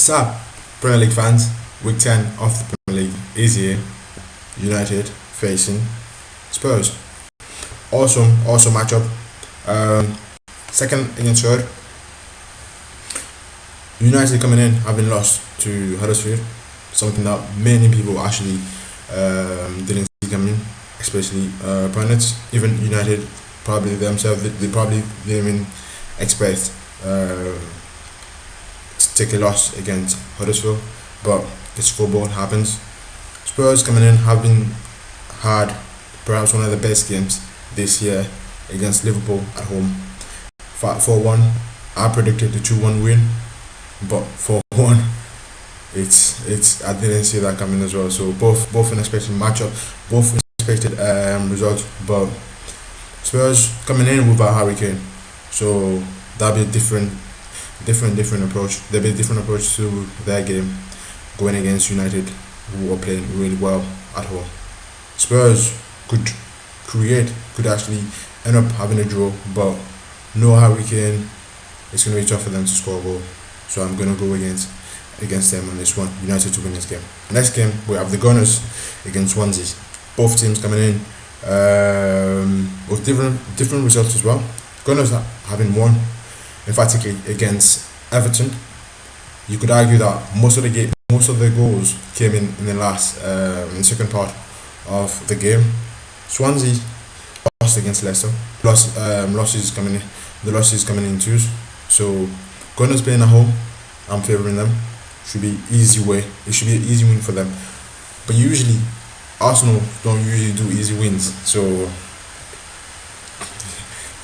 What's up, Premier League fans? Week 10 of the Premier League is here. United facing Spurs. Awesome matchup. Second against third. United coming in having lost to Huddersfield, something that many people actually didn't see coming, especially pundits. Even United probably themselves, they probably didn't even expect to take a loss against Huddersfield, but this football happens. Spurs coming in having had perhaps one of the best games this year against Liverpool at home. 4-1. I predicted the 2-1 win, but 4-1. It's I didn't see that coming as well. So both unexpected matchup, both unexpected results. But Spurs coming in without Harry Kane, so that'll be a different approach. There'll be a different approach to their game going against United, who are playing really well at home. Spurs could actually end up having a draw, but no Harry Kane, it's going to be tough for them to score a goal. So I'm going to go against them on this one. United to win this game. Next game, we have the Gunners against Swansea. Both teams coming in with different results as well. Gunners having won emphatically against Everton. You could argue that most of the goals came in the second part of the game. Swansea lost against Leicester. The losses coming in twos. So Gunners playing at home, I'm favouring them. Should be easy way. It should be an easy win for them. But usually Arsenal don't usually do easy wins. So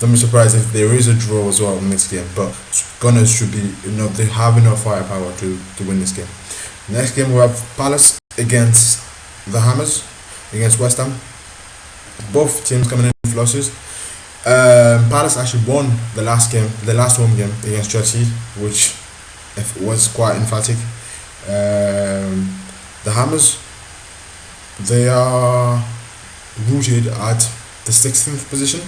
don't be surprised if there is a draw as well in this game. But Gunners should be enough. They have enough firepower to win this game. Next game we have Palace against the Hammers against West Ham. Both teams coming in with losses. Palace actually won the last home game against Chelsea, which was quite emphatic. The Hammers, they are rooted at the 16th position,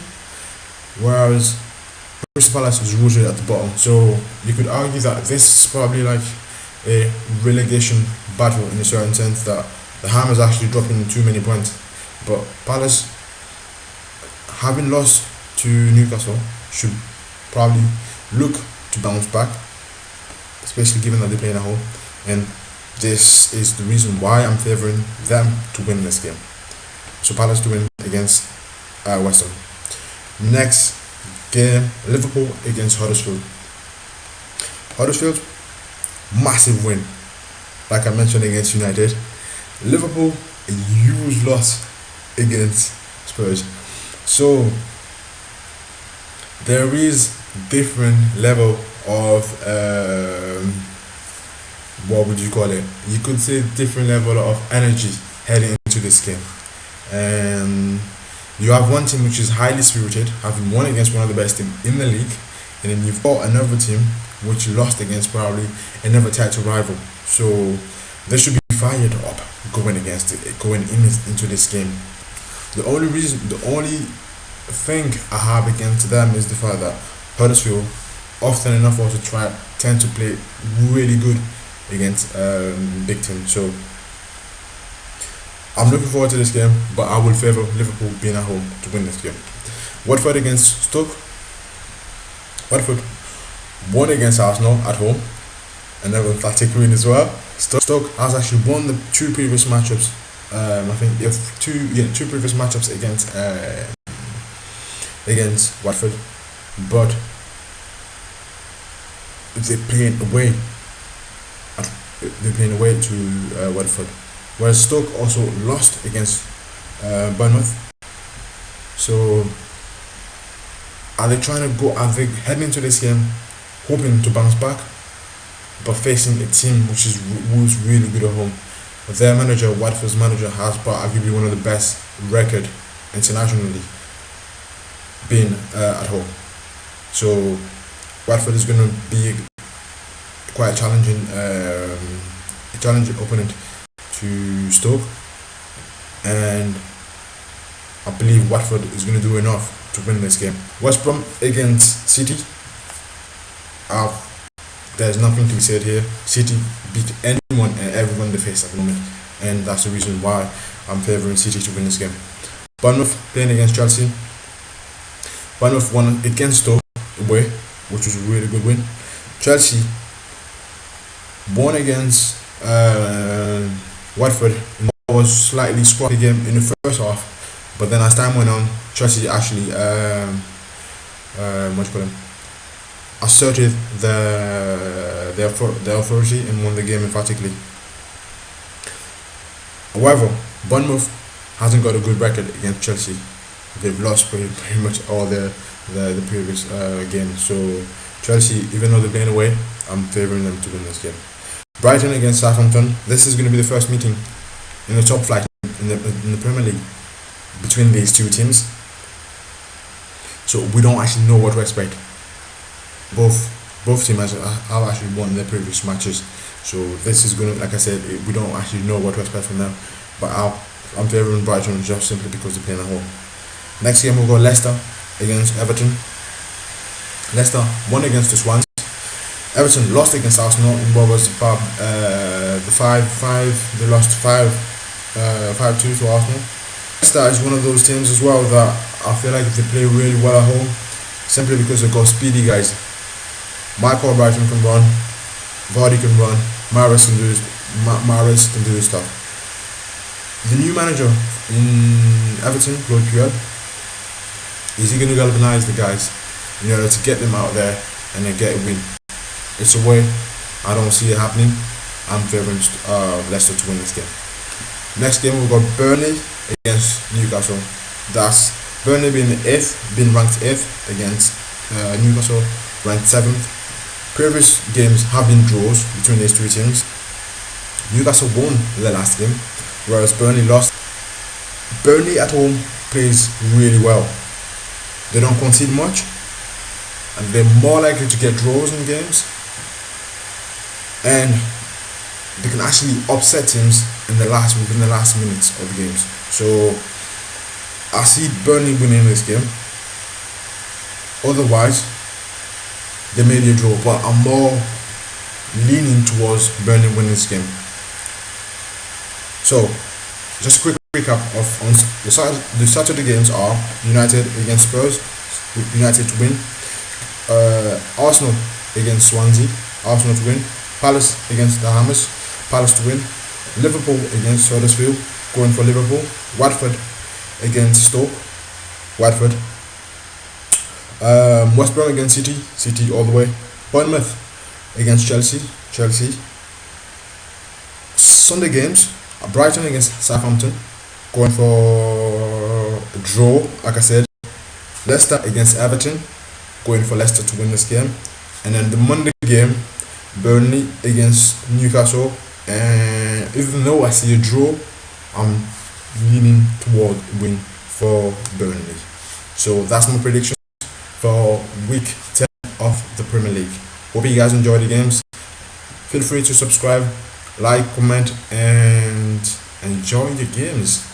whereas Crystal Palace is rooted at the bottom. So you could argue that this is probably like a relegation battle in a certain sense, that the Hammers actually dropping too many points. But Palace, having lost to Newcastle, should probably look to bounce back, especially given that they're playing at home. And this is the reason why I'm favouring them to win this game. So Palace to win against West Ham. Next game, Liverpool against Huddersfield. Huddersfield, massive win, like I mentioned, against United. Liverpool, a huge loss against Spurs. So there is different level of what would you call it? You could say different level of energy heading into this game. And you have one team which is highly spirited, having won against one of the best teams in the league, and then you've got another team which lost against probably another title rival. So they should be fired up going into this game. The only thing I have against them is the fact that Huddersfield often enough also tend to play really good against big teams. So I'm looking forward to this game, but I will favour Liverpool being at home to win this game. Watford against Stoke. Watford won against Arsenal at home, and then emphatic win as well. Stoke has actually won the two previous matchups. I think two previous matchups against Watford, but they're playing away. They're playing away to Watford, whereas Stoke also lost against Bournemouth. So are they heading into this game hoping to bounce back, but facing a team who's really good at home? Their manager, Watford's manager, has arguably one of the best record internationally being at home. So Watford is going to be quite a challenging opponent to Stoke, and I believe Watford is going to do enough to win this game. West Brom against City. There's nothing to be said here. City beat anyone and everyone they face at the moment, and that's the reason why I'm favouring City to win this game. Bournemouth playing against Chelsea. Bournemouth won against Stoke away, which was a really good win. Chelsea won against Watford. It was slightly scrappy game in the first half, but then as time went on, Chelsea actually asserted their authority and won the game emphatically. However, Bournemouth hasn't got a good record against Chelsea. They've lost pretty much all the previous games. So Chelsea, even though they're playing away, I'm favouring them to win this game. Brighton against Southampton. This is going to be the first meeting in the top flight in the Premier League between these two teams. So we don't actually know what to expect. Both teams have actually won their previous matches. So this is going to, like I said, we don't actually know what to expect from them. But I'm favouring Brighton just simply because they're playing at home. Next game we'll go Leicester against Everton. Leicester won against the Swansea. Everton lost against Arsenal in what was about the 5-5. They lost 5-2 to Arsenal. Leicester is one of those teams as well that I feel like if they play really well at home, simply because they've got speedy guys. Michael Brighton can run, Vardy can run, Mahrez can do this stuff. The new manager in Everton, Claude Puel, is he going to galvanise the guys in order to get them out there and then get a win? It's a way. I don't see it happening. I'm favouring Leicester to win this game. Next game we've got Burnley against Newcastle. That's Burnley being ranked 8th against Newcastle ranked 7th. Previous games have been draws between these two teams. Newcastle won the last game, whereas Burnley lost. Burnley at home plays really well. They don't concede much, and they're more likely to get draws in games, and they can actually upset teams within the last minutes of the games. So I see Burnley winning this game. Otherwise, they may be a draw, but I'm more leaning towards Burnley winning this game. So, just a quick recap of on the Saturday games are United against Spurs, United to win. Arsenal against Swansea, Arsenal to win. Palace against the Hammers, Palace to win. Liverpool against Huddersfield, going for Liverpool. Watford against Stoke, Watford. West Brom against City all the way. Bournemouth against Chelsea. Sunday games, Brighton against Southampton, going for a draw, like I said. Leicester against Everton, going for Leicester to win this game. And then the Monday game, Burnley against Newcastle. And even though I see a draw, I'm leaning toward win for Burnley. So that's my prediction for week 10 of the Premier League. Hope you guys enjoy the games. Feel free to subscribe, like, comment, and enjoy the games.